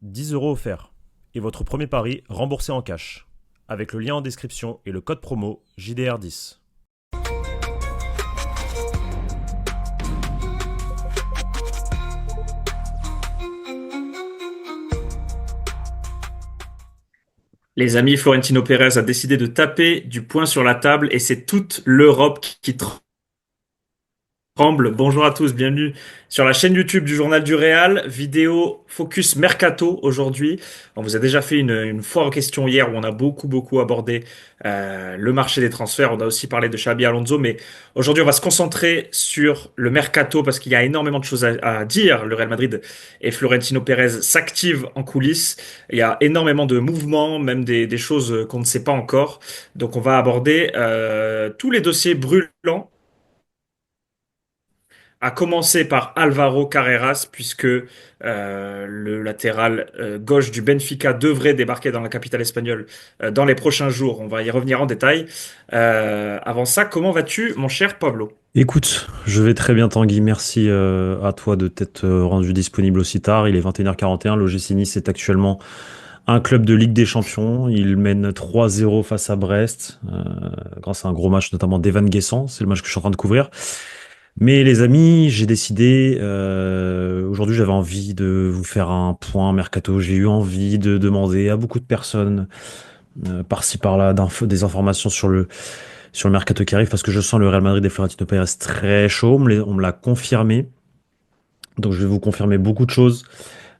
10 € offerts. Et votre premier pari remboursé en cash. Avec le lien en description et le code promo JDR10. Les amis, Florentino Pérez a décidé de taper du poing sur la table et c'est toute l'Europe qui tremble. Bonjour à tous, bienvenue sur la chaîne YouTube du Journal du Real, vidéo Focus Mercato aujourd'hui. On vous a déjà fait une foire aux questions hier où on a beaucoup abordé le marché des transferts. On a aussi parlé de Xabi Alonso, mais aujourd'hui on va se concentrer sur le Mercato parce qu'il y a énormément de choses à dire. Le Real Madrid et Florentino Pérez s'activent en coulisses. Il y a énormément de mouvements, même des choses qu'on ne sait pas encore. Donc on va aborder tous les dossiers brûlants à commencer par Alvaro Carreras, puisque le latéral gauche du Benfica devrait débarquer dans la capitale espagnole dans les prochains jours. On va y revenir en détail. Avant ça, comment vas-tu, mon cher Pablo? Écoute, je vais très bien Tanguy, merci à toi de t'être rendu disponible aussi tard. Il est 21h41, l'OGC Nice est actuellement un club de Ligue des Champions. Il mène 3-0 face à Brest, grâce à un gros match notamment d'Evan Guessant, c'est le match que je suis en train de couvrir. Mais les amis, j'ai décidé, aujourd'hui j'avais envie de vous faire un point mercato, j'ai eu envie de demander à beaucoup de personnes, par-ci par-là, des informations sur le mercato qui arrive, parce que je sens le Real Madrid et Florentino Pérez très chaud, on me l'a confirmé, donc je vais vous confirmer beaucoup de choses.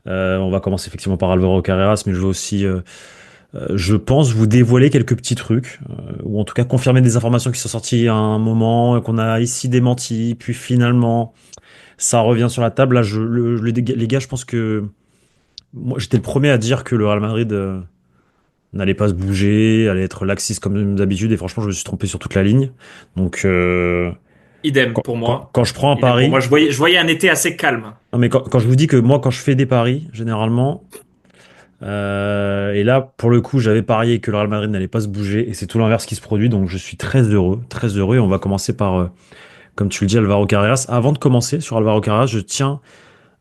On va commencer effectivement par Alvaro Carreras, mais je vais aussi, je pense, vous dévoiler quelques petits trucs, ou en tout cas confirmer des informations qui sont sorties à un moment, qu'on a ici démenti, puis finalement ça revient sur la table. Là, les gars, je pense que moi, j'étais le premier à dire que le Real Madrid n'allait pas se bouger, allait être laxiste comme d'habitude, et franchement, je me suis trompé sur toute la ligne. Donc, Idem quand, pour quand- moi. quand je prends un Idem pour moi. pari, Je voyais un été assez calme. non mais quand je vous dis que moi, quand je fais des paris, généralement, et là, pour le coup, j'avais parié que le Real Madrid n'allait pas se bouger, et c'est tout l'inverse qui se produit, donc je suis très heureux, et on va commencer par, comme tu le dis, Alvaro Carreras. Avant de commencer sur Alvaro Carreras, je tiens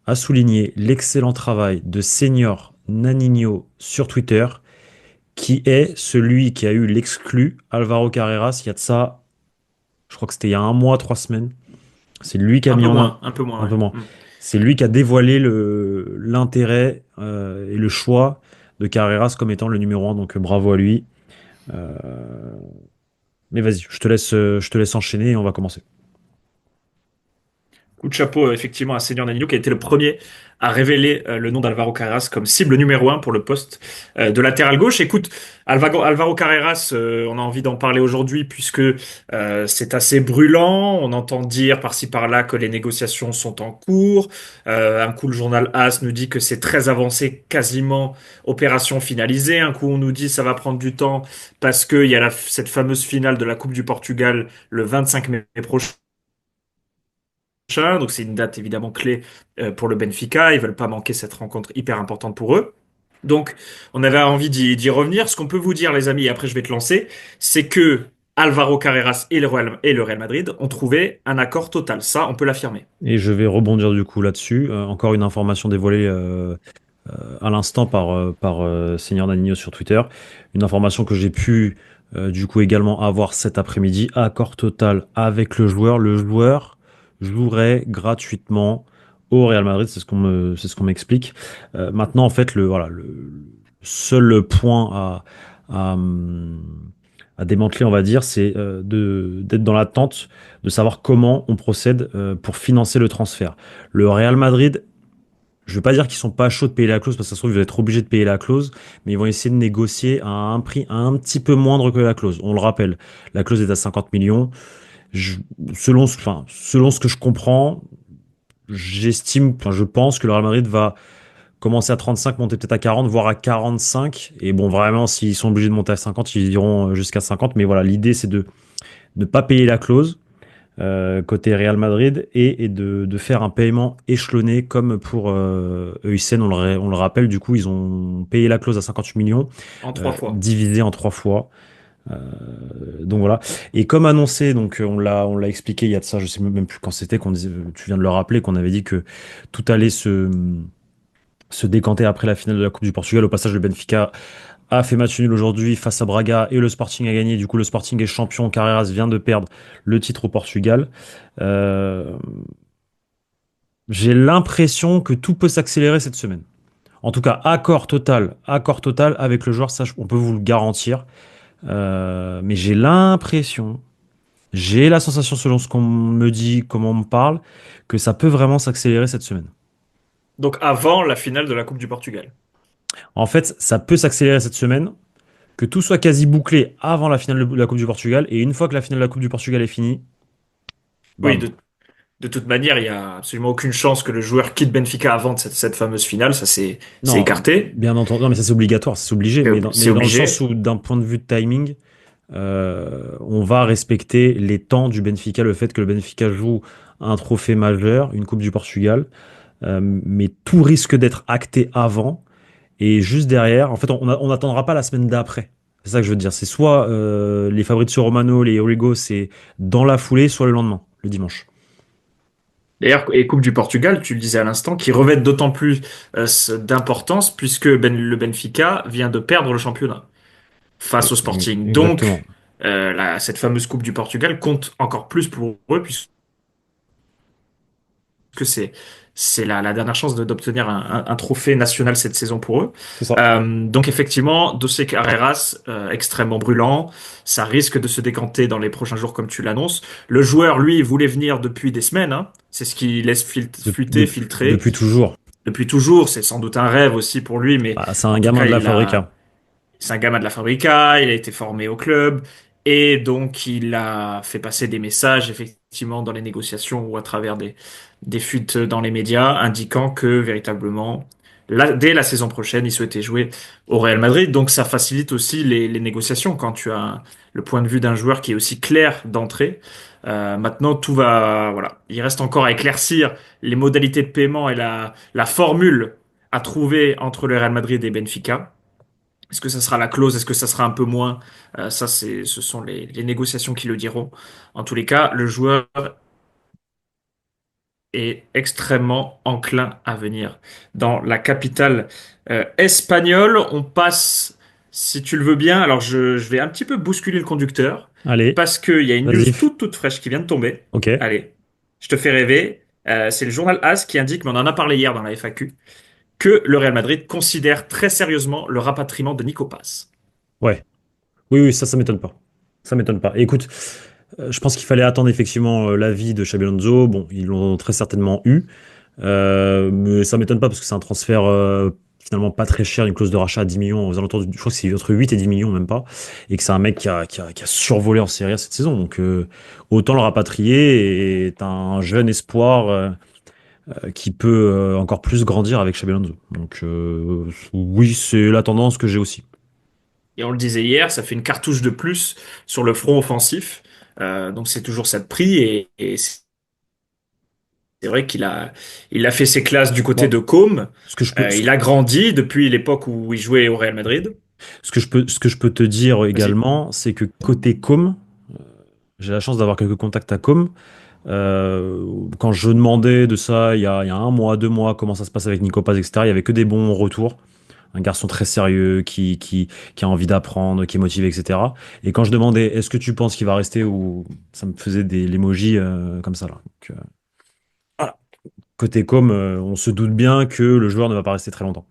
à souligner l'excellent travail de Senior Naninho sur Twitter, qui est celui qui a eu l'exclu Alvaro Carreras il y a de ça, je crois que c'était il y a un mois, 3 semaines. C'est lui qui a mis en Un peu moins, un ouais. peu moins. Hmm. C'est lui qui a dévoilé l'intérêt et le choix de Carreras comme étant le numéro un. Donc bravo à lui. Euh, mais vas-y, je te laisse enchaîner et on va commencer. Coup de chapeau, effectivement, à Seigneur Danilo, qui a été le premier à révéler le nom d'Alvaro Carreras comme cible numéro un pour le poste de latéral gauche. Écoute, Alvaro Carreras, on a envie d'en parler aujourd'hui puisque c'est assez brûlant. On entend dire par-ci par-là que les négociations sont en cours. Un coup, le journal AS nous dit que c'est très avancé, quasiment opération finalisée. Un coup, on nous dit ça va prendre du temps parce qu'il y a cette fameuse finale de la Coupe du Portugal le 25 mai prochain. Donc c'est une date évidemment clé pour le Benfica. Ils veulent pas manquer cette rencontre hyper importante pour eux. Donc on avait envie d'y revenir. Ce qu'on peut vous dire, les amis, et après je vais te lancer, c'est que Alvaro Carreras et le Real Madrid ont trouvé un accord total. Ça, on peut l'affirmer. Et je vais rebondir du coup là-dessus. Encore une information dévoilée à l'instant par Seigneur Danilo sur Twitter. Une information que j'ai pu du coup également avoir cet après-midi. Accord total avec le joueur. Le joueur jouerait gratuitement au Real Madrid. C'est ce qu'on m'explique. Maintenant, en fait, le seul point à démanteler, on va dire, c'est d'être dans l'attente de savoir comment on procède pour financer le transfert. Le Real Madrid, je veux pas dire qu'ils sont pas chauds de payer la clause, parce que ça se trouve, ils vont être obligés de payer la clause, mais ils vont essayer de négocier à un prix un petit peu moindre que la clause. On le rappelle, la clause est à 50 millions. Je- selon ce que je comprends, je pense que le Real Madrid va commencer à 35, monter peut-être à 40, voire à 45. Et bon, vraiment, s'ils sont obligés de monter à 50, ils iront jusqu'à 50. Mais voilà, l'idée, c'est de ne pas payer la clause côté Real Madrid et de faire un paiement échelonné comme pour Euysen, on le rappelle, du coup ils ont payé la clause à 58 millions, En 3 fois. divisé en 3 fois. Euh, donc voilà. Et comme annoncé, donc on l'a expliqué il y a de ça, je sais même plus quand c'était, qu'on disait, tu viens de le rappeler, qu'on avait dit que tout allait se décanter après la finale de la Coupe du Portugal. Au passage, le Benfica a fait match nul aujourd'hui face à Braga et le Sporting a gagné. Du coup, le Sporting est champion. Carreras vient de perdre le titre au Portugal. Euh, j'ai l'impression que tout peut s'accélérer cette semaine. En tout cas, accord total avec le joueur, ça, on peut vous le garantir. Mais j'ai la sensation, selon ce qu'on me dit, comment on me parle, que ça peut vraiment s'accélérer cette semaine. Donc avant la finale de la Coupe du Portugal. En fait, ça peut s'accélérer cette semaine, que tout soit quasi bouclé avant la finale de la Coupe du Portugal, et une fois que la finale de la Coupe du Portugal est finie, Oui, bam. de toute manière, il y a absolument aucune chance que le joueur quitte Benfica avant cette fameuse finale. Ça, c'est Non, écarté. bien entendu, non, mais ça c'est obligatoire, c'est obligé, C'est mais dans le sens obligé. où, d'un point de vue de timing, on va respecter les temps du Benfica, le fait que le Benfica joue un trophée majeur, une Coupe du Portugal, mais tout risque d'être acté avant. Et juste derrière, en fait, on n'attendra pas la semaine d'après. C'est ça que je veux dire. C'est soit les Fabrizio Romano, les Origo, c'est dans la foulée, soit le lendemain, le dimanche. D'ailleurs, et Coupe du Portugal, tu le disais à l'instant, qui revêt d'autant plus d'importance puisque le Benfica vient de perdre le championnat face au Sporting. Exactement. Donc, cette fameuse Coupe du Portugal compte encore plus pour eux puisque c'est la dernière chance d'obtenir un trophée national cette saison pour eux. C'est ça. Donc effectivement, dossier Carreras extrêmement brûlant, ça risque de se décanter dans les prochains jours comme tu l'annonces. Le joueur, lui, voulait venir depuis des semaines, hein. C'est ce qu'il laisse fuiter, filtrer Depuis toujours. depuis toujours. C'est sans doute un rêve aussi pour lui, mais Bah, c'est un en tout gamin cas, de la Fabrica. c'est un gamin de la Fabrica, il a été formé au club et donc il a fait passer des messages effectivement dans les négociations ou à travers des fuites dans les médias indiquant que véritablement, dès la saison prochaine, il souhaitait jouer au Real Madrid. Donc ça facilite aussi les négociations quand tu as le point de vue d'un joueur qui est aussi clair d'entrée. Maintenant, tout va, voilà, il reste encore à éclaircir les modalités de paiement et la formule à trouver entre le Real Madrid et Benfica. Est-ce que ça sera la clause? Est-ce que ça sera un peu moins? Ça, ce sont les négociations qui le diront. En tous les cas, le joueur est extrêmement enclin à venir dans la capitale espagnole. On passe, si tu le veux bien, alors je vais un petit peu bousculer le conducteur Allez, parce qu'il y a une news vas-y. toute fraîche qui vient de tomber. Ok. Allez, je te fais rêver. C'est le journal AS qui indique, mais on en a parlé hier dans la FAQ, que le Real Madrid considère très sérieusement le rapatriement de Nico Paz. Ouais. Oui, oui, ça m'étonne pas. Ça m'étonne pas. Et écoute, je pense qu'il fallait attendre effectivement l'avis de Xabi Alonso. Bon, ils l'ont très certainement eu. Mais ça m'étonne pas parce que c'est un transfert finalement pas très cher, une clause de rachat à 10 millions, aux alentours je crois que c'est entre 8 et 10 millions, même pas. Et que c'est un mec qui a survolé en Serie A cette saison. Donc autant le rapatrier et est un jeune espoir qui peut encore plus grandir avec Xabi Alonso. Donc oui, c'est la tendance que j'ai aussi. Et on le disait hier, ça fait une cartouche de plus sur le front offensif. Donc c'est toujours ça de prix. Et c'est vrai il a fait ses classes du côté Bon, de Côme. ce que je peux, Il a grandi depuis l'époque où il jouait au Real Madrid. ce que je peux te dire Vas-y. également, c'est que côté com, j'ai la chance d'avoir quelques contacts à com. Quand je demandais de ça il y a un mois, 2 mois, comment ça se passe avec Nico Paz, etc., il y avait que des bons retours. Un garçon très sérieux qui a envie d'apprendre, qui est motivé, etc. Et quand je demandais est-ce que tu penses qu'il va rester ou ça me faisait des l'emoji comme ça là. Donc, voilà. Côté com, on se doute bien que le joueur ne va pas rester très longtemps.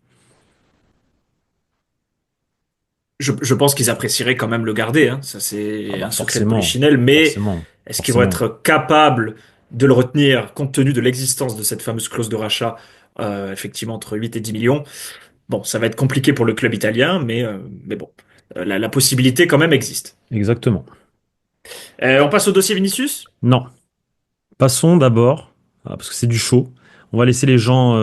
Je pense qu'ils apprécieraient quand même le garder, hein. Ça, Ah c'est bah un secret de forcément, polichinelle. Mais forcément, est-ce qu'ils vont forcément. être capables de le retenir compte tenu de l'existence de cette fameuse clause de rachat, effectivement, entre 8 et 10 millions? Bon, ça va être compliqué pour le club italien, mais bon, la possibilité quand même existe. Exactement. On passe au dossier Vinicius? Non. Passons d'abord, parce que c'est du chaud. On va laisser les gens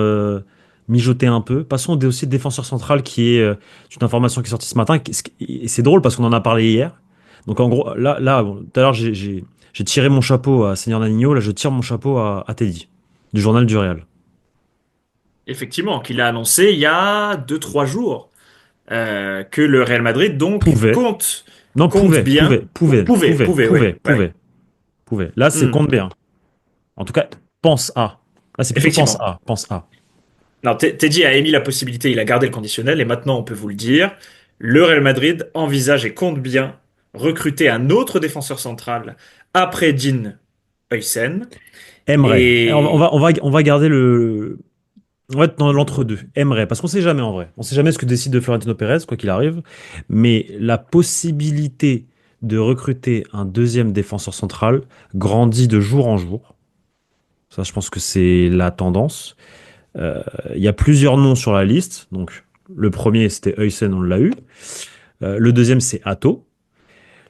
mijoter un peu. Passons au dossier de défenseur central qui est une information qui est sortie ce matin. Et c'est drôle parce qu'on en a parlé hier. Donc en gros, bon, tout à l'heure, j'ai tiré mon chapeau à Seigneur Nani. Là, je tire mon chapeau à Teddy, du journal du Real. Effectivement, qu'il a annoncé il y a 2 3 jours que le Real Madrid donc Pouvait. Non, compte bien, oui, ouais. pouvait. Là, c'est Hmm. compte bien. En tout cas, pense à. Là, c'est plutôt pense Effectivement. à. Pense à. Non, Teddy a émis la possibilité, il a gardé le conditionnel, et maintenant on peut vous le dire, le Real Madrid envisage et compte bien recruter un autre défenseur central après Dean Huijsen. Aimerait. Et On va garder on va être dans l'entre-deux. Aimerait. Parce qu'on sait jamais en vrai. On sait jamais ce que décide de Florentino Pérez, quoi qu'il arrive. Mais la possibilité de recruter un deuxième défenseur central grandit de jour en jour. Ça, je pense que c'est la tendance. Il y a plusieurs noms sur la liste. Donc, le premier, c'était Huysen, on l'a eu. Le deuxième, c'est Atto.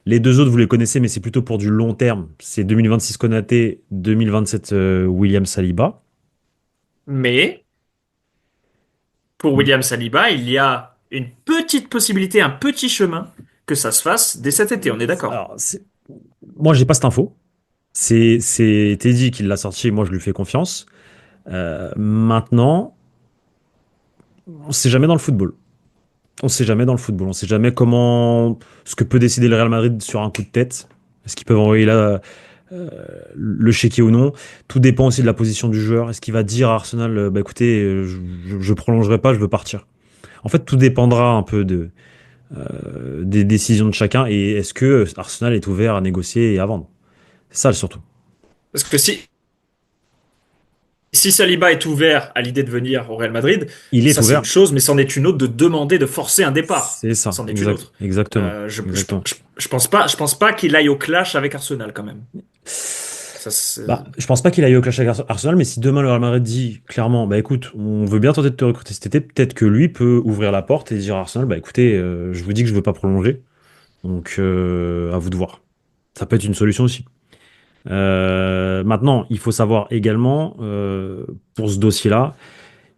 Les deux autres, vous les connaissez, mais c'est plutôt pour du long terme. C'est 2026 Konaté, 2027 William Saliba. mais pour William Saliba, il y a une petite possibilité, un petit chemin que ça se fasse dès cet été, on est d'accord. Alors, moi, j'ai pas cette info. C'est Teddy qui l'a sorti, moi je lui fais confiance. Maintenant, on sait jamais dans le football. On sait jamais dans le football. On sait jamais ce que peut décider le Real Madrid sur un coup de tête. Est-ce qu'ils peuvent envoyer là le chéquier ou non? Tout dépend aussi de la position du joueur. Est-ce qu'il va dire à Arsenal, bah écoutez, je prolongerai pas, je veux partir. En fait, tout dépendra un peu des décisions de chacun et est-ce que Arsenal est ouvert à négocier et à vendre. C'est ça surtout. Parce que si Saliba est ouvert à l'idée de venir au Real Madrid, Il est ça c'est une ouvert. chose, mais c'en est une autre de demander de forcer un départ. C'est ça, C'en est une autre. exactement, exactement. Je pense pas qu'il aille au clash avec Arsenal quand même. Ça, Bah, je pense pas qu'il aille au clash avec Arsenal, mais si demain le Real Madrid dit clairement, bah écoute, on veut bien tenter de te recruter cet été, peut-être que lui peut ouvrir la porte et dire à Arsenal, bah écoutez, je vous dis que je veux pas prolonger, donc à vous de voir. Ça peut être une solution aussi. Maintenant, il faut savoir également, pour ce dossier-là,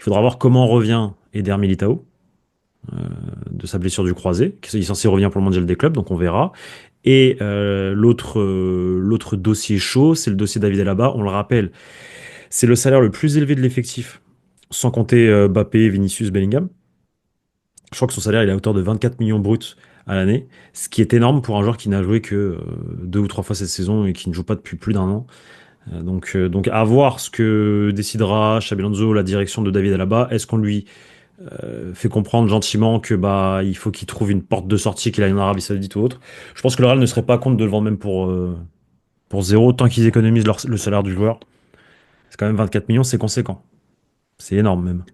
il faudra voir comment revient Eder Militao de sa blessure du croisé, qui est censé revenir pour le mondial des clubs, donc on verra. Et l'autre dossier chaud, c'est le dossier David Alaba. On le rappelle, c'est le salaire le plus élevé de l'effectif, sans compter Mbappé, Vinicius, Bellingham. Je crois que son salaire il est à hauteur de 24 millions bruts à l'année, ce qui est énorme pour un joueur qui n'a joué que deux ou trois fois cette saison et qui ne joue pas depuis plus d'un an. Donc à voir ce que décidera Xabi Alonso, la direction de David Alaba. Est-ce qu'on lui fait comprendre gentiment que bah il faut qu'il trouve une porte de sortie, qu'il aille en Arabie Saoudite ou autre? Je pense que le Real ne serait pas contre de le vendre même pour zéro, tant qu'ils économisent le salaire du joueur. C'est quand même 24 millions, c'est conséquent. C'est énorme même.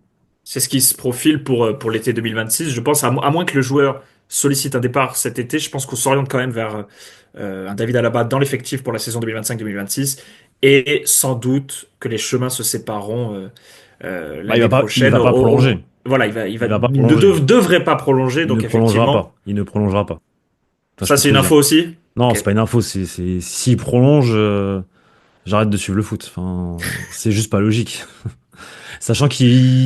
c'est ce qui se profile pour l'été 2026. Je pense, à moins que le joueur sollicite un départ cet été, je pense qu'on s'oriente quand même vers un David Alaba dans l'effectif pour la saison 2025-2026. Et sans doute que les chemins se sépareront Bah, l'année il prochaine. va pas prolonger. Voilà, Il va pas prolonger. devrait pas prolonger, Il ne donc prolongera effectivement, pas. Il ne prolongera pas. Ça, je ça peux te c'est le une dire. info aussi. Non, c'est Ok. pas une info. S'il prolonge, j'arrête de suivre le foot. Enfin, c'est juste pas logique. Sachant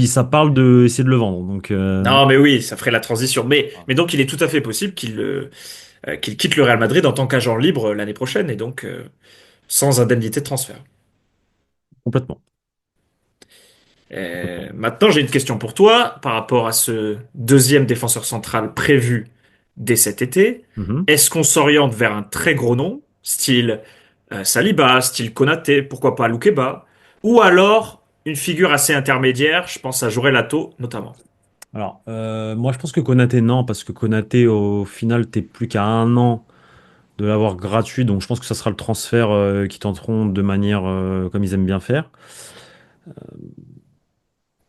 ça parle de essayer de le vendre. Donc, Non, mais oui, ça ferait la transition. Mais donc, il est tout à fait possible qu'il quitte le Real Madrid en tant qu'agent libre l'année prochaine et donc sans indemnité de transfert. complètement. Complètement. Maintenant, j'ai une question pour toi par rapport à ce deuxième défenseur central prévu dès cet été. Mhm. Est-ce qu'on s'oriente vers un très gros nom, style Saliba, style Konaté, pourquoi pas Loukeba, ou alors une figure assez intermédiaire, je pense à Jorel Lato notamment. Alors, moi, je pense que Konaté, non, parce que Konaté, au final, t'es plus qu'à un an de l'avoir gratuit. Donc, je pense que ça sera le transfert qui tenteront de manière comme ils aiment bien faire.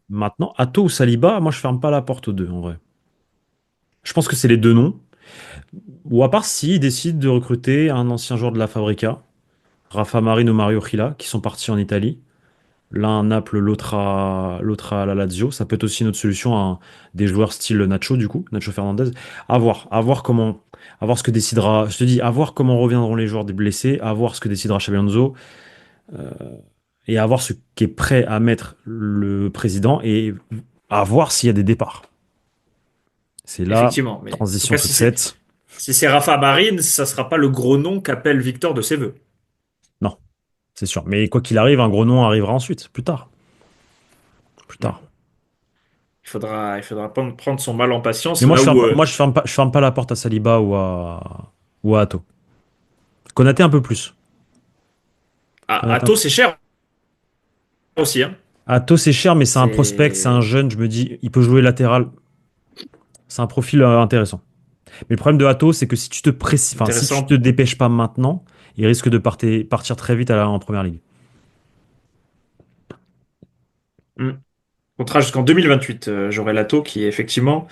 Maintenant, Atto ou Saliba, moi, je ferme pas la porte aux deux, en vrai. Je pense que c'est les deux noms. Ou à part s'ils décident de recruter un ancien joueur de la Fabrica, Rafa Marin ou Mario Gila, qui sont partis en Italie. L'un à Naples, l'autre à la Lazio. Ça peut être aussi une autre solution à des joueurs style Nacho, du coup, Nacho Fernandez. À voir comment, à voir ce que décidera, je te dis, à voir comment reviendront les joueurs des blessés, à voir ce que décidera Xabi Alonso, et à voir ce qu'est prêt à mettre le président, et à voir s'il y a des départs. C'est là, Effectivement, mais en tout transition cas, toute faite. si c'est Rafa Marin, ça sera pas le gros nom qu'appelle Victor de ses voeux. Non, c'est sûr. Mais quoi qu'il arrive, un gros nom arrivera ensuite, plus tard. Plus Hmm. tard. Il faudra prendre son mal en Mais patience moi, là où je ferme pas la porte à Saliba ou à Atto. Konaté un peu plus. Konaté un Ato peu- c'est cher aussi, hein. Ato, c'est cher, mais c'est un prospect, c'est un C'est jeune. Je me dis, il peut jouer latéral. C'est un profil intéressant. Mais le problème de Hato, c'est que si tu te enfin, si tu te intéressant. dépêches pas maintenant, il risque de partir très vite en première ligue. Hmm. Contrat jusqu'en 2028, Jorel Lato, qui est effectivement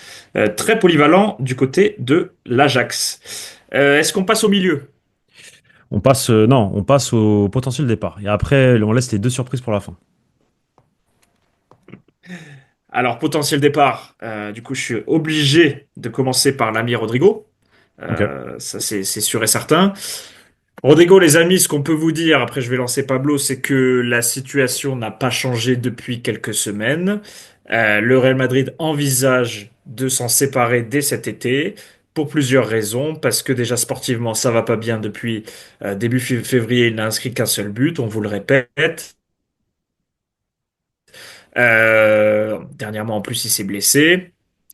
très polyvalent du côté de l'Ajax. Est-ce qu'on passe au milieu? Non, on passe au potentiel départ. Et après, on laisse les deux surprises pour la fin. Alors, potentiel départ, du coup, je suis obligé de commencer par l'ami Rodrigo. Ok. Ça, c'est sûr et certain. Rodrigo, les amis, ce qu'on peut vous dire, après je vais lancer Pablo, c'est que la situation n'a pas changé depuis quelques semaines. Le Real Madrid envisage de s'en séparer dès cet été pour plusieurs raisons. Parce que déjà sportivement, ça va pas bien depuis début février, il n'a inscrit qu'un seul but, on vous le répète. Dernièrement, en plus, il s'est blessé.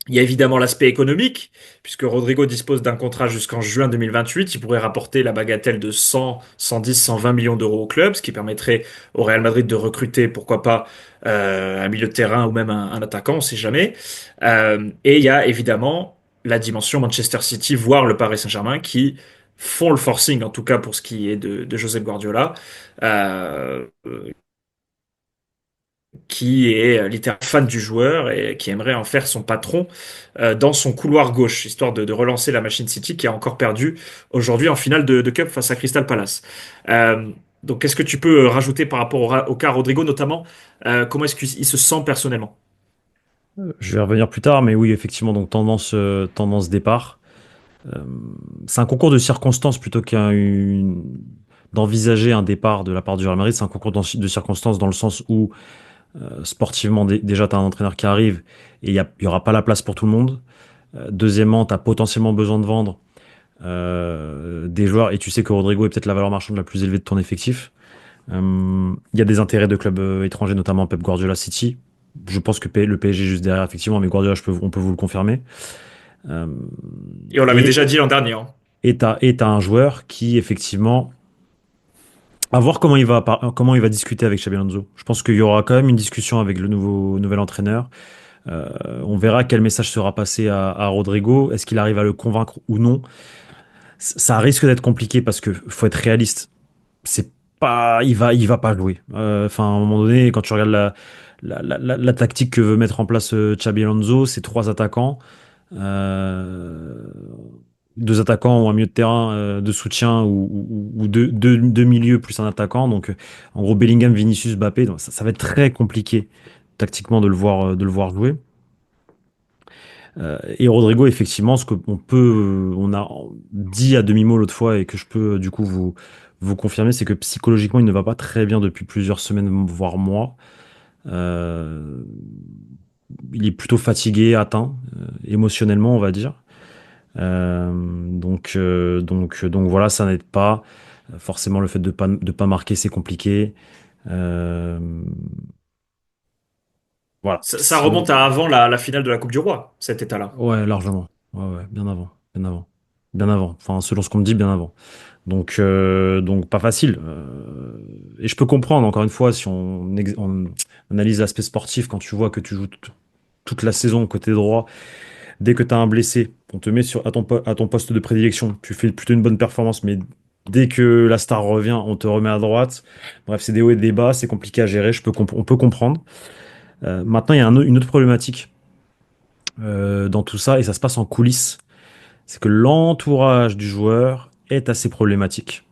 Il y a évidemment l'aspect économique, puisque Rodrigo dispose d'un contrat jusqu'en juin 2028. Il pourrait rapporter la bagatelle de 100, 110, 120 millions d'euros au club, ce qui permettrait au Real Madrid de recruter, pourquoi pas, un milieu de terrain ou même un attaquant, on ne sait jamais. Et il y a évidemment la dimension Manchester City, voire le Paris Saint-Germain, qui font le forcing, en tout cas pour ce qui est de Josep Guardiola. Euh, qui est littéralement fan du joueur et qui aimerait en faire son patron dans son couloir gauche, histoire de relancer la machine City qui a encore perdu aujourd'hui en finale de Cup face à Crystal Palace. Euh, donc, qu'est-ce que tu peux rajouter par rapport au cas Rodrigo, notamment comment est-ce qu'il se sent personnellement? Je vais revenir plus tard, mais oui, effectivement, donc tendance départ. Euh, c'est un concours de circonstances plutôt d'envisager un départ de la part du Real Madrid. C'est un concours de circonstances dans le sens où sportivement, déjà, tu as un entraîneur qui arrive et il y aura pas la place pour tout le monde. Deuxièmement, tu as potentiellement besoin de vendre des joueurs et tu sais que Rodrigo est peut-être la valeur marchande la plus élevée de ton effectif. Il y a des intérêts de clubs étrangers, notamment Pep Guardiola City. Je pense que le PSG est juste derrière, effectivement, mais Guardiola, on peut vous le confirmer. Euh, Et on l'avait et déjà dit l'an dernier, hein. t'as un joueur qui, effectivement, à voir comment il va discuter avec Xabi Alonso. Je pense qu'il y aura quand même une discussion avec le nouvel entraîneur. Euh, on verra quel message sera passé à Rodrigo. Est-ce qu'il arrive à le convaincre ou non? Ça risque d'être compliqué parce que faut être réaliste. C'est pas, il va pas jouer. Enfin, à un moment donné, quand tu regardes la tactique que veut mettre en place Xabi Alonso, c'est trois attaquants, euh, deux attaquants ou un milieu de terrain de soutien ou deux milieux plus un attaquant. Donc, en gros, Bellingham, Vinicius, Mbappé. Donc ça va être très compliqué tactiquement de le voir jouer. Et Rodrigo, effectivement, ce qu'on peut, on a dit à demi-mot l'autre fois et que je peux du coup vous confirmer, c'est que psychologiquement, il ne va pas très bien depuis plusieurs semaines, voire mois. Euh, il est plutôt fatigué, atteint, émotionnellement, on va dire. Donc voilà, ça n'aide pas. Forcément, le fait de pas marquer, c'est compliqué. Euh, voilà. Ça remonte à avant la finale de la Coupe du Roi, cet état-là. Ouais, largement. Ouais, ouais, bien avant, bien avant, bien avant. Enfin, selon ce qu'on me dit, bien avant. Donc pas facile. Et je peux comprendre, encore une fois, si on analyse l'aspect sportif, quand tu vois que tu joues toute la saison côté droit, dès que tu as un blessé, on te met à ton poste de prédilection. Tu fais plutôt une bonne performance, mais dès que la star revient, on te remet à droite. Bref, c'est des hauts et des bas, c'est compliqué à gérer, on peut comprendre. Maintenant, il y a une autre problématique dans tout ça, et ça se passe en coulisses. C'est que l'entourage du joueur est assez problématique.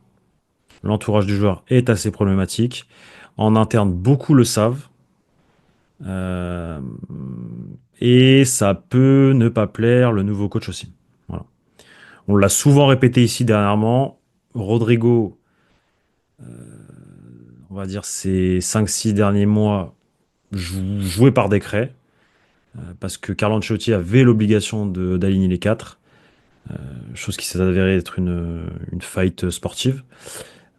L'entourage du joueur est assez problématique. En interne, beaucoup le savent. Euh, et ça peut ne pas plaire le nouveau coach aussi. Voilà. On l'a souvent répété ici dernièrement. Rodrigo, on va dire ces 5-6 derniers mois, joué par décret, parce que Carlo Ancelotti avait l'obligation d'aligner les quatre, chose qui s'est avérée être une faillite sportive.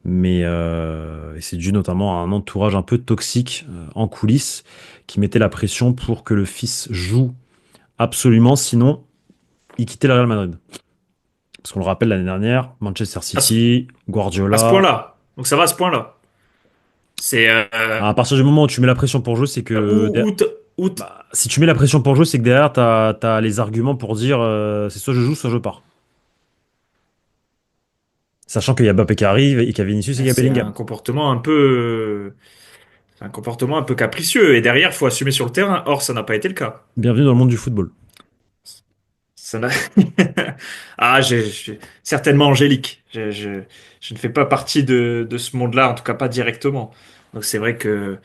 Mais et c'est dû notamment à un entourage un peu toxique en coulisses qui mettait la pression pour que le fils joue absolument, sinon il quittait le Real Madrid. Parce qu'on le rappelle l'année dernière, Manchester À ce, City, à ce Guardiola, point-là. Donc ça va à ce point-là. C'est À partir du moment où tu mets la pression pour jouer, c'est que si tu mets la pression pour jouer, c'est que derrière, tu as les arguments pour dire c'est soit je joue, soit je pars. Sachant qu'il y a Mbappé qui arrive et qu'il y a Vinicius et qu'il y a c'est Bellingham. un comportement un peu capricieux. Et derrière, faut assumer sur le terrain. Or, ça n'a pas été le cas. Bienvenue dans le monde du football. Ça n'a- Ah, certainement Angélique. Je ne fais pas partie de ce monde-là, en tout cas pas directement. Donc c'est vrai que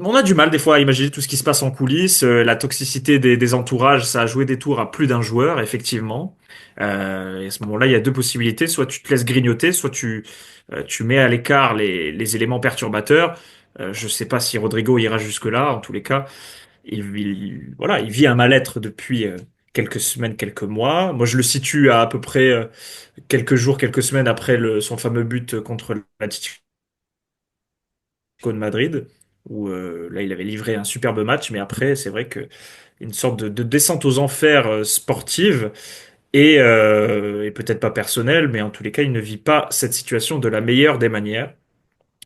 on a du mal des fois à imaginer tout ce qui se passe en coulisses, la toxicité des entourages, ça a joué des tours à plus d'un joueur, effectivement. Et à ce moment-là, il y a deux possibilités. Soit tu te laisses grignoter, soit tu mets à l'écart les éléments perturbateurs. Je ne sais pas si Rodrigo ira jusque-là. En tous les cas, voilà, il vit un mal-être depuis quelques semaines, quelques mois. Moi, je le situe à peu près quelques jours, quelques semaines après son fameux but contre l'Atlético de Madrid, où là, il avait livré un superbe match. Mais après, c'est vrai que une sorte de descente aux enfers sportive et peut-être pas personnelle, mais en tous les cas, il ne vit pas cette situation de la meilleure des manières.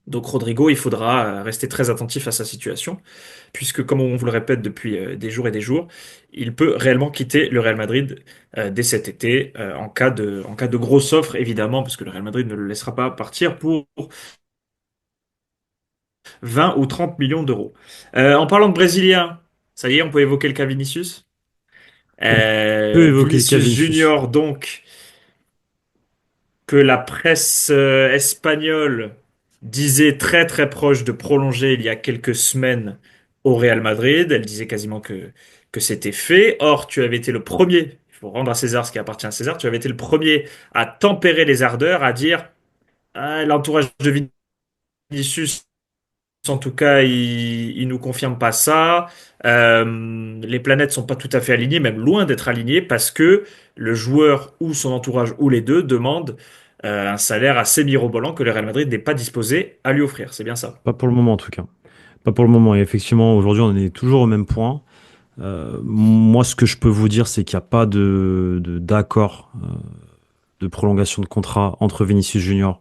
Donc Rodrigo, il faudra rester très attentif à sa situation, puisque comme on vous le répète depuis des jours et des jours, il peut réellement quitter le Real Madrid dès cet été, en cas de grosse offre, évidemment, parce que le Real Madrid ne le laissera pas partir pour 20 ou 30 millions d'euros. En parlant de Brésiliens, ça y est, on peut évoquer le cas Vinicius. On peut évoquer le cas Vinicius Vinicius. Junior, donc, que la presse espagnole disait très très proche de prolonger il y a quelques semaines au Real Madrid. Elle disait quasiment que c'était fait. Or, tu avais été le premier, il faut rendre à César ce qui appartient à César, tu avais été le premier à tempérer les ardeurs, à dire ah, l'entourage de Vinicius, en tout cas, il nous confirme pas ça. Les planètes sont pas tout à fait alignées, même loin d'être alignées, parce que le joueur ou son entourage ou les deux demandent un salaire assez mirobolant que le Real Madrid n'est pas disposé à lui offrir. C'est bien ça. Pas pour le moment en tout cas. Pas pour le moment. Et effectivement, aujourd'hui, on est toujours au même point. Moi, ce que je peux vous dire, c'est qu'il n'y a pas d'accord de prolongation de contrat entre Vinicius Junior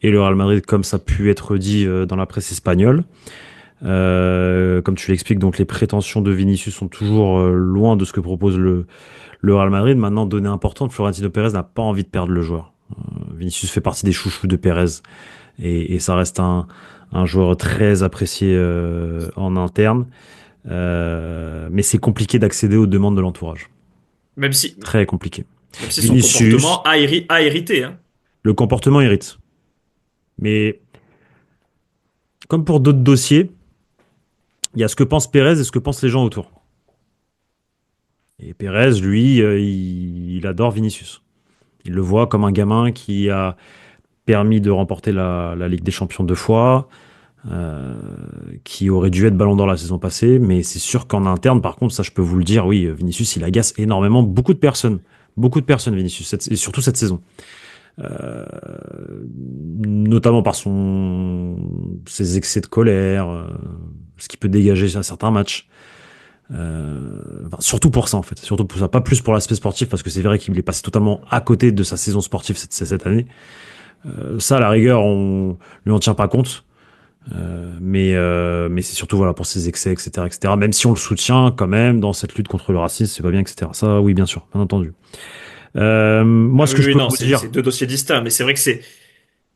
et le Real Madrid, comme ça a pu être dit dans la presse espagnole. Comme tu l'expliques, donc les prétentions de Vinicius sont toujours loin de ce que propose le Real Madrid. Maintenant, donnée importante, Florentino Pérez n'a pas envie de perdre le joueur. Vinicius fait partie des chouchous de Pérez et ça reste un joueur très apprécié en interne. Mais c'est compliqué d'accéder aux demandes de l'entourage. Même si, Très compliqué. même si son Vinicius, comportement a hérité, hein. le comportement irrite. Mais comme pour d'autres dossiers, il y a ce que pense Pérez et ce que pensent les gens autour. Et Pérez, lui, il adore Vinicius. Il le voit comme un gamin qui a permis de remporter la Ligue des Champions 2 fois, euh, qui aurait dû être Ballon d'Or la saison passée, mais c'est sûr qu'en interne, par contre, ça je peux vous le dire, oui, Vinicius, il agace énormément beaucoup de personnes, Vinicius, et surtout cette saison. Euh, Notamment par ses excès de colère, ce qu'il peut dégager à certains matchs. Enfin, surtout pour ça en fait, surtout pour ça, pas plus pour l'aspect sportif parce que c'est vrai qu'il est passé totalement à côté de sa saison sportive cette année. Ça, à la rigueur, on lui en tient pas compte. Mais c'est surtout voilà pour ses excès, etc., etc. Même si on le soutient quand même dans cette lutte contre le racisme, c'est pas bien, etc. Ça, oui, bien sûr, bien entendu. Moi, Ah ce oui, que je oui, peux non, vous c'est dire, deux dossiers distincts, mais c'est vrai que c'est.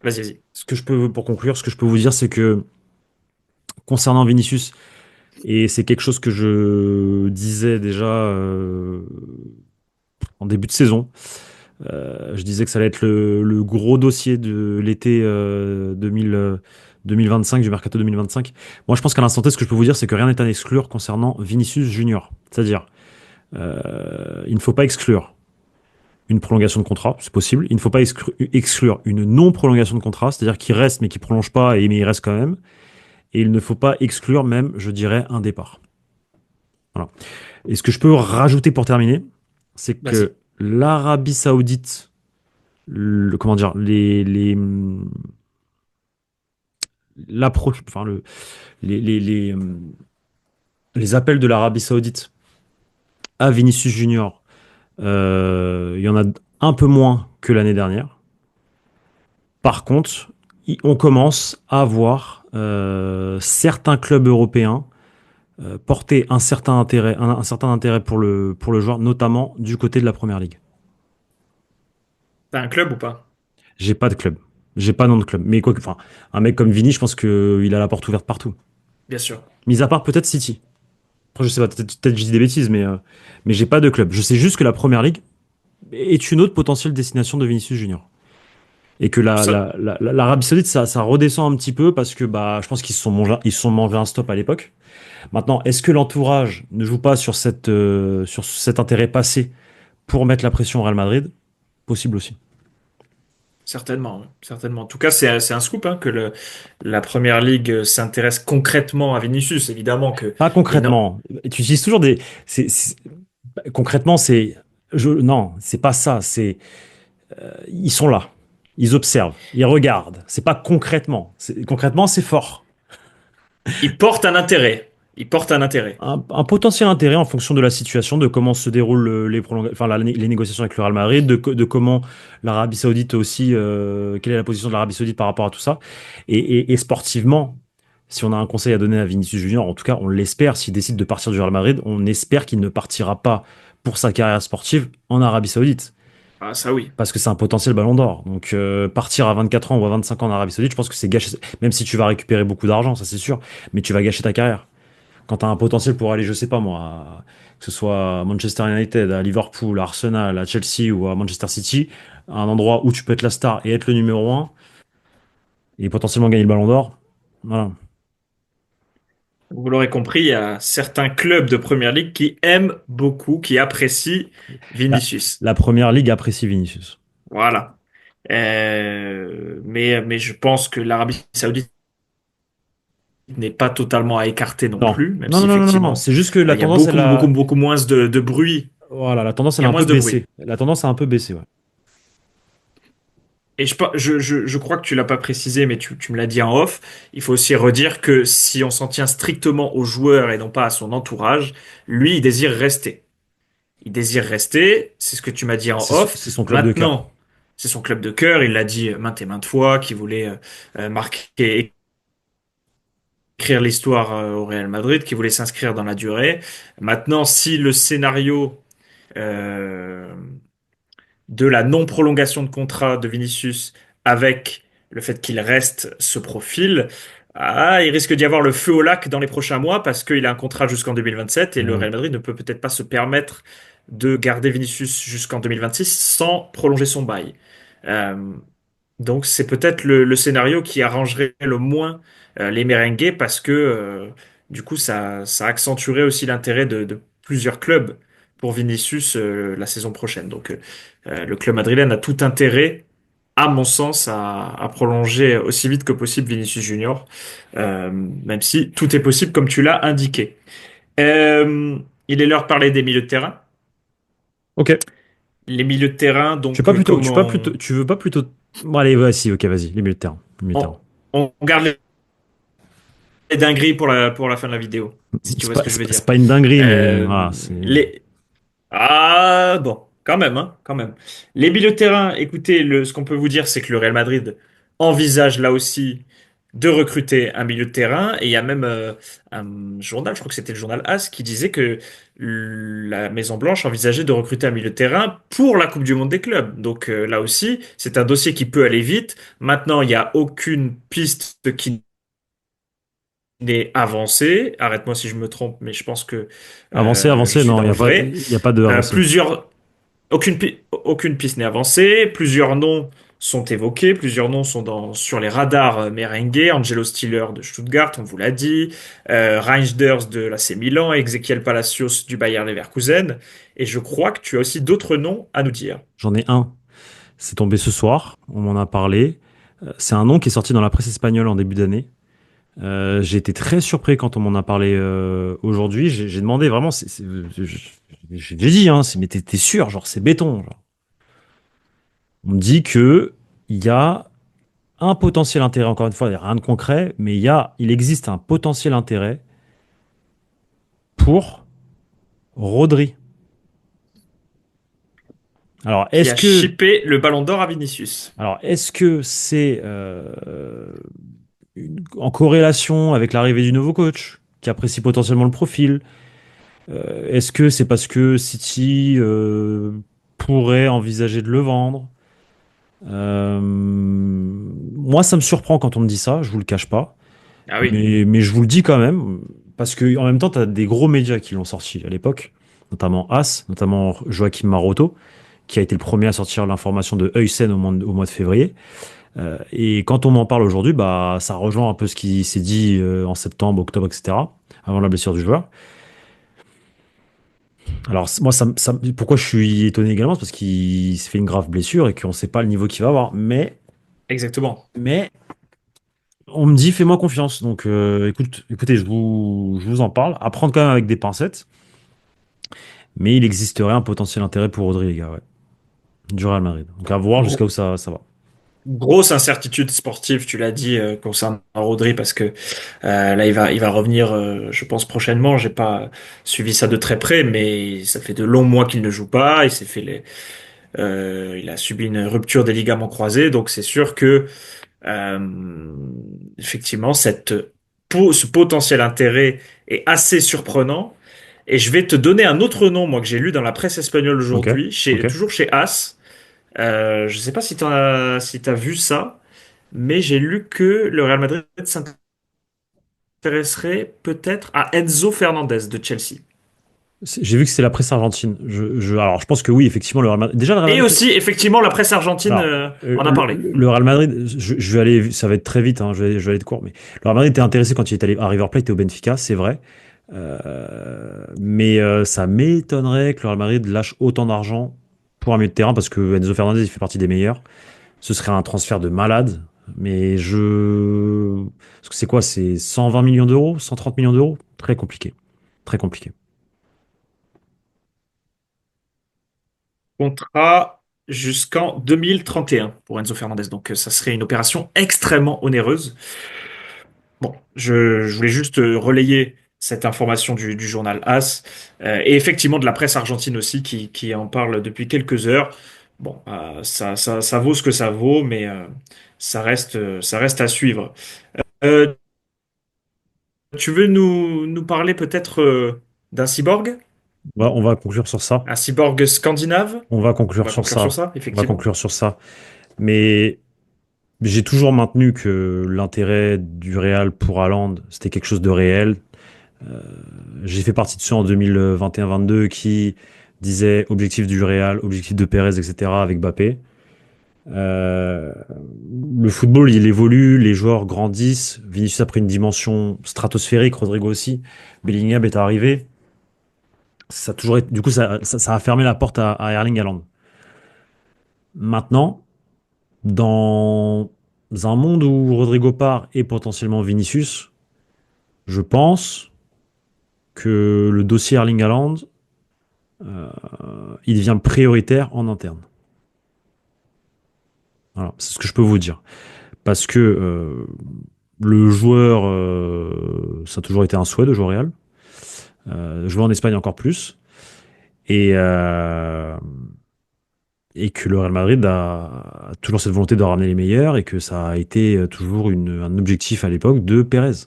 Vas-y, vas-y. ce que je peux pour conclure, ce que je peux vous dire, c'est que concernant Vinicius, et c'est quelque chose que je disais déjà en début de saison. Je disais que ça allait être le gros dossier de l'été 2025, du mercato 2025. Moi, je pense qu'à l'instant T, ce que je peux vous dire, c'est que rien n'est à exclure concernant Vinicius Junior. C'est-à-dire, il ne faut pas exclure une prolongation de contrat, c'est possible. Il ne faut pas exclure une non-prolongation de contrat, c'est-à-dire qu'il reste mais qu'il ne prolonge pas, mais il reste quand même. Et il ne faut pas exclure même, je dirais, un départ. Voilà. Et ce que je peux rajouter pour terminer, c'est que Vas-y. l'Arabie Saoudite, comment dire, l'approche, enfin les, les, les, les appels de l'Arabie Saoudite à Vinicius Junior, il y en a un peu moins que l'année dernière. Par contre, on commence à voir certains clubs européens porter un certain intérêt pour le joueur, notamment du côté de la Première Ligue. T'as un club ou pas? J'ai pas de club. J'ai pas nom de club. Mais quoi que, enfin, un mec comme Vini, je pense qu'il a la porte ouverte partout. Bien sûr. Mis à part peut-être City. Après, je sais pas, peut-être je dis des bêtises, mais j'ai pas de club. Je sais juste que la Première Ligue est une autre potentielle destination de Vinicius Junior. Et que Ça, l'Arabie Saoudite, ça redescend un petit peu parce que bah, je pense ils se sont mangé un stop à l'époque. Maintenant, est-ce que l'entourage ne joue pas sur cet intérêt passé pour mettre la pression au Real Madrid? Possible aussi. certainement, ouais. Certainement. En tout cas, c'est un scoop hein, que la Première Ligue s'intéresse concrètement à Vinicius. Évidemment que Pas éno- concrètement. Tu utilises toujours des. Concrètement, non, c'est pas ça. Ils sont là. Ils observent. Ils regardent. C'est pas concrètement. Concrètement, c'est fort. il porte un intérêt. Il porte un intérêt. Un potentiel intérêt en fonction de la situation, de comment se déroulent les négociations avec le Real Madrid, de comment l'Arabie Saoudite aussi, quelle est la position de l'Arabie Saoudite par rapport à tout ça. Et sportivement, si on a un conseil à donner à Vinicius Junior, en tout cas, on l'espère, s'il décide de partir du Real Madrid, on espère qu'il ne partira pas pour sa carrière sportive en Arabie Saoudite. Ah, ça oui. Parce que c'est un potentiel ballon d'or. Donc partir à 24 ans ou à 25 ans en Arabie Saoudite, je pense que c'est gâcher, même si tu vas récupérer beaucoup d'argent, ça c'est sûr, mais tu vas gâcher ta carrière quand tu as un potentiel pour aller, je sais pas moi, que ce soit à Manchester United, à Liverpool, à Arsenal, à Chelsea ou à Manchester City, à un endroit où tu peux être la star et être le numéro un et potentiellement gagner le ballon d'or. Voilà. Vous l'aurez compris, il y a certains clubs de Première Ligue qui aiment beaucoup, qui apprécient La, Vinicius. la première ligue apprécie Vinicius. Voilà. Mais je pense que l'Arabie Saoudite n'est pas totalement à écarter non Non. plus, même Non, si non, non, non, non, non. effectivement, C'est juste que la il y a tendance, beaucoup, elle beaucoup, a, beaucoup moins de bruit. voilà, la tendance, Il elle y a a un peu moins de bruit. baissé. La tendance a un peu baissé, ouais. Et je crois que tu l'as pas précisé, mais tu me l'as dit en off. Il faut aussi redire que si on s'en tient strictement au joueur et non pas à son entourage, lui, il désire rester. Il désire rester, c'est ce que tu m'as dit en off. C'est son club de cœur. Maintenant, c'est son club de cœur, il l'a dit maintes et maintes fois, qu'il voulait marquer, écrire l'histoire au Real Madrid, qu'il voulait s'inscrire dans la durée. Maintenant, si le scénario euh, de la non-prolongation de contrat de Vinicius avec le fait qu'il reste ce profil, il risque d'y avoir le feu au lac dans les prochains mois parce qu'il a un contrat jusqu'en 2027 et le Mm. Real Madrid ne peut peut-être pas se permettre de garder Vinicius jusqu'en 2026 sans prolonger son bail. Euh, donc c'est peut-être le scénario qui arrangerait le moins les merengues parce que du coup ça accentuerait aussi l'intérêt de plusieurs clubs pour Vinicius la saison prochaine. Donc le club madrilène a tout intérêt, à mon sens, à prolonger aussi vite que possible Vinicius Junior, même si tout est possible comme tu l'as indiqué. Euh, il est l'heure de parler des milieux de terrain. Ok. Les milieux de terrain, Tu veux donc pas plutôt, comment tu veux pas plutôt. Bon, allez, vas-y, ok, vas-y, les milieux de terrain. Les milieux de terrain. on garde les dingueries pour la fin de la vidéo, si tu vois ce que je veux C'est dire. pas une dinguerie, mais Euh, voilà, les... Ah bon, quand même, hein, quand même. Les milieux de terrain, écoutez, ce qu'on peut vous dire, c'est que le Real Madrid envisage là aussi de recruter un milieu de terrain. Et il y a même un journal, je crois que c'était le journal AS, qui disait que la Maison Blanche envisageait de recruter un milieu de terrain pour la Coupe du Monde des clubs. Donc là aussi, c'est un dossier qui peut aller vite. Maintenant, il n'y a aucune piste qui n'est avancé. Arrête-moi si je me trompe, mais je pense que je avancé, suis non, dans le vrai. y a pas de avancé. Plusieurs, aucune piste n'est avancée. Plusieurs noms sont évoqués. Plusieurs noms sont sur les radars merengue. Angelo Stiller de Stuttgart, on vous l'a dit. Reinders de l'AC Milan. Ezequiel Palacios du Bayer Leverkusen. Et je crois que tu as aussi d'autres noms à nous dire. J'en ai un. C'est tombé ce soir, on m'en a parlé. C'est un nom qui est sorti dans la presse espagnole en début d'année. J'ai été très surpris quand on m'en a parlé aujourd'hui. J'ai demandé vraiment, j'ai dit, hein, mais t'es sûr, genre c'est béton. Genre. On me dit que il y a un potentiel intérêt, encore une fois, il n'y a rien de concret, mais il existe un potentiel intérêt pour Rodri. Alors, qui est-ce a que, shippé le Ballon d'Or à Vinicius. est-ce que c'est en corrélation avec l'arrivée du nouveau coach qui apprécie potentiellement le profil? Est-ce que c'est parce que City pourrait envisager de le vendre? Moi, ça me surprend quand on me dit ça, je vous le cache pas. Ah oui, Mais je vous le dis quand même, parce que en même temps, tu as des gros médias qui l'ont sorti à l'époque, notamment AS, notamment Joachim Marotto, qui a été le premier à sortir l'information de Huysen au mois de février. Et quand on m'en parle aujourd'hui, bah, ça rejoint un peu ce qui s'est dit en septembre, octobre, etc., avant la blessure du joueur. Alors, moi, pourquoi je suis étonné également, c'est parce qu'il s'est fait une grave blessure et qu'on ne sait pas le niveau qu'il va avoir. exactement. Mais on me dit, fais-moi confiance. Donc, écoutez, je vous en parle. À prendre quand même avec des pincettes. Mais il existerait un potentiel intérêt pour Rodri, les gars, ouais. Du Real Madrid. Donc, à voir jusqu'à où ça va. Grosse incertitude sportive, tu l'as dit, concernant Rodri, parce que là, il va revenir, je pense, prochainement. J'ai pas suivi ça de très près, mais ça fait de longs mois qu'il ne joue pas. Il a subi une rupture des ligaments croisés, donc c'est sûr que effectivement, ce potentiel intérêt est assez surprenant. Et je vais te donner un autre nom, moi, que j'ai lu dans la presse espagnole Ok, aujourd'hui, ok. toujours chez As. Je sais pas si t'as vu ça, mais j'ai lu que le Real Madrid s'intéresserait peut-être à Enzo Fernandez de Chelsea. J'ai vu que c'était la presse argentine. Alors, je pense que oui, effectivement, le Real Madrid. Déjà, le Real Et Madrid. aussi, effectivement, la presse argentine Alors, en a parlé. le Real Madrid, je vais aller, ça va être très vite, hein, je vais aller de court, mais le Real Madrid était intéressé quand il est allé à River Plate et au Benfica, c'est vrai. Mais ça m'étonnerait que le Real Madrid lâche autant d'argent pour un milieu de terrain parce que Enzo Fernandez, il fait partie des meilleurs. Ce serait un transfert de malade, mais je. Parce que c'est quoi? C'est 120 millions d'euros? 130 millions d'euros? Très compliqué. Très compliqué. Contrat jusqu'en 2031 pour Enzo Fernandez. Donc, ça serait une opération extrêmement onéreuse. Bon, je voulais juste relayer cette information du journal AS et effectivement de la presse argentine aussi qui en parle depuis quelques heures. Bon, ça vaut ce que ça vaut, mais ça reste à suivre. Euh, Tu veux nous parler peut-être d'un cyborg? On va conclure sur ça. Un cyborg scandinave? On va On conclure va sur conclure sur ça. ça, On va effectivement. conclure sur ça. Mais j'ai toujours maintenu que l'intérêt du Real pour Haaland, c'était quelque chose de réel. J'ai fait partie de ceux en 2021-22 qui disaient objectif du Real, objectif de Pérez, etc. avec Mbappé. Euh, le football, il évolue, les joueurs grandissent. Vinicius a pris une dimension stratosphérique, Rodrigo aussi. Bellingham est arrivé. Ça a toujours été- du coup, ça a fermé la porte à Erling Haaland. Maintenant, dans un monde où Rodrigo part et potentiellement Vinicius, je pense que le dossier Erling Haaland, il devient prioritaire en interne. Voilà, c'est ce que je peux vous dire. Parce que le joueur, ça a toujours été un souhait de jouer au Real. Jouer en Espagne encore plus. Et, euh, et que le Real Madrid a toujours cette volonté de ramener les meilleurs et que ça a été toujours un objectif à l'époque de Pérez.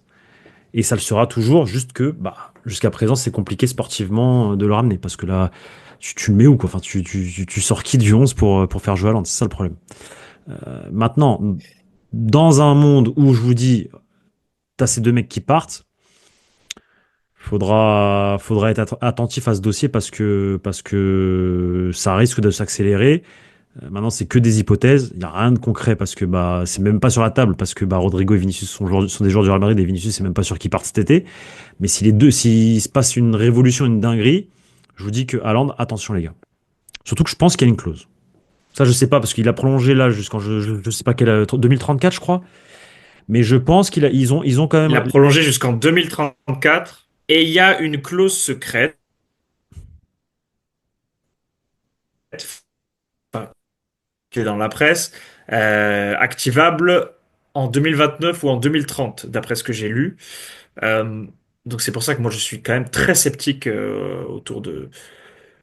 Et ça le sera toujours, juste que bah, jusqu'à présent, c'est compliqué sportivement de le ramener. Parce que là, tu le mets où quoi? Enfin, tu sors qui du 11 pour faire jouer Haaland? C'est ça le problème. Maintenant, dans un monde où je vous dis, t'as ces deux mecs qui partent, faudra être attentif à ce dossier parce que ça risque de s'accélérer. Maintenant, c'est que des hypothèses. Il n'y a rien de concret parce que bah, c'est même pas sur la table parce que bah, Rodrigo et Vinicius sont des joueurs du Real Madrid et Vinicius, c'est même pas sûr qu'ils partent cet été. Mais si les deux, s'il se passe une révolution, une dinguerie, je vous dis que Haaland, attention les gars. Surtout que je pense qu'il y a une clause. Ça, je sais pas parce qu'il a prolongé là jusqu'en je sais pas quel 2034, je crois. Mais je pense ils ont quand Il a même. prolongé jusqu'en 2034 et il y a une clause secrète, enfin, qui est dans la presse, activable en 2029 ou en 2030, d'après ce que j'ai lu. Euh, donc c'est pour ça que moi je suis quand même très sceptique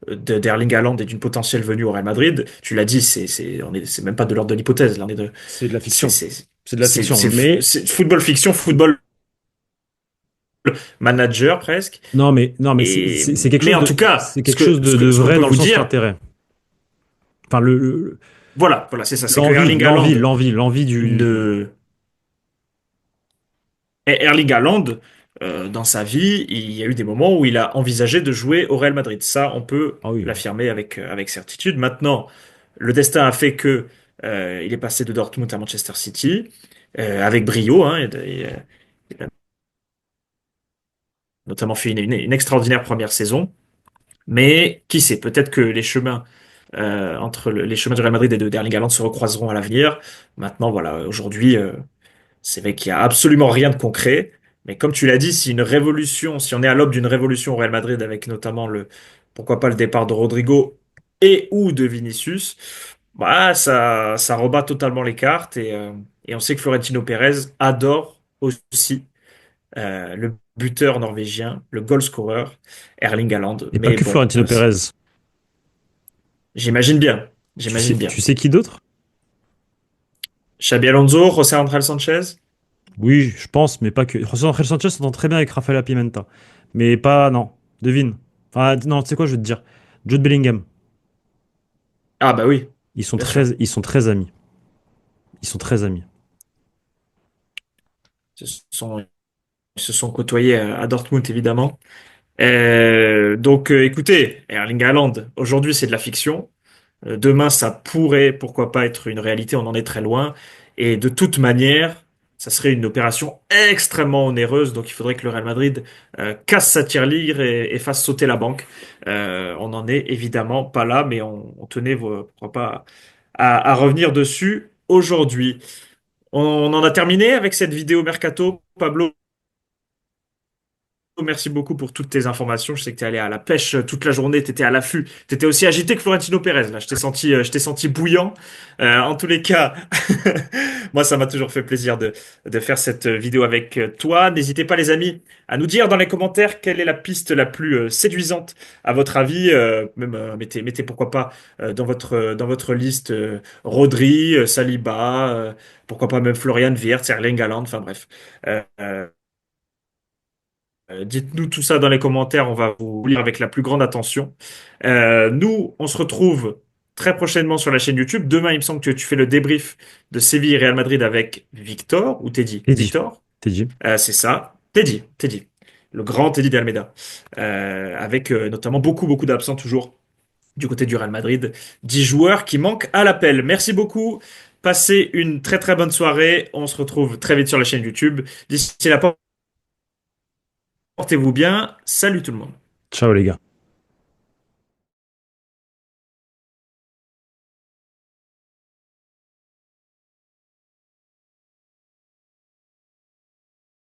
d'Erling Haaland et d'une potentielle venue au Real Madrid, tu l'as dit, c'est même pas de l'ordre de l'hypothèse. Là, C'est de la c'est, fiction. c'est, C'est de la fiction. Mais c'est football fiction, football manager presque. non, mais Et, c'est quelque mais chose en tout cas, c'est quelque chose de ce qu'on vrai peut dans le vous sens dire, l'intérêt. Enfin, voilà, c'est ça, c'est que Erling Haaland l'envie du. ne, Et Erling Haaland, dans sa vie, il y a eu des moments où il a envisagé de jouer au Real Madrid. Ça, on peut Ah oui. l'affirmer avec certitude. Maintenant, le destin a fait que il est passé de Dortmund à Manchester City avec brio, hein, il a notamment fait une extraordinaire première saison. Mais qui sait, peut-être que les chemins les chemins du Real Madrid et de d'Erling Haaland se recroiseront à l'avenir. Maintenant, voilà, aujourd'hui. C'est vrai qu'il y a absolument rien de concret, mais comme tu l'as dit, si on est à l'aube d'une révolution au Real Madrid avec notamment pourquoi pas le départ de Rodrigo et ou de Vinicius, bah ça rebat totalement les cartes et on sait que Florentino Pérez adore aussi le buteur norvégien, le goal scorer Erling Haaland. Et pas Mais que bon, Florentino Pérez. j'imagine bien, Tu j'imagine sais, bien. tu sais qui d'autre? Xabi Alonso, José Ángel Sánchez. Oui, je pense, mais pas que. José Ángel Sanchez s'entend très bien avec Rafaela Pimenta. Mais pas, non. Devine. Enfin, non, tu sais quoi, je vais te dire. Jude Bellingham. Ah bah oui, bien sûr. Ils sont très amis. Ils sont très amis. Ce sont Ils se sont côtoyés à Dortmund, évidemment. Donc, écoutez, Erling Haaland, aujourd'hui, c'est de la fiction. Demain, ça pourrait, pourquoi pas, être une réalité. On en est très loin. Et de toute manière, ça serait une opération extrêmement onéreuse. Donc, il faudrait que le Real Madrid casse sa tirelire et fasse sauter la banque. On n'en est évidemment pas là, mais on tenait, pourquoi pas, à revenir dessus aujourd'hui. On en a terminé avec cette vidéo Mercato, Pablo. Merci beaucoup pour toutes tes informations. Je sais que tu es allé à la pêche toute la journée, tu étais à l'affût. Tu étais aussi agité que Florentino Pérez. Là, je t'ai senti bouillant. En tous les cas, moi, ça m'a toujours fait plaisir de faire cette vidéo avec toi. N'hésitez pas, les amis, à nous dire dans les commentaires quelle est la piste la plus séduisante à votre avis. Même mettez pourquoi pas dans votre liste Rodri, Saliba, pourquoi pas même Florian Wirtz, Erling Haaland. Enfin bref. Dites-nous tout ça dans les commentaires, on va vous lire avec la plus grande attention. Nous, on se retrouve très prochainement sur la chaîne YouTube. Demain, il me semble que tu fais le débrief de Séville et Real Madrid avec Victor ou Teddy. Teddy. Victor, Teddy. c'est ça. Teddy, le grand Teddy d'Almeida, avec notamment beaucoup d'absents toujours du côté du Real Madrid. 10 joueurs qui manquent à l'appel. Merci beaucoup. Passez une très bonne soirée. On se retrouve très vite sur la chaîne YouTube. D'ici là, portez-vous bien. Salut tout le monde. Ciao les gars.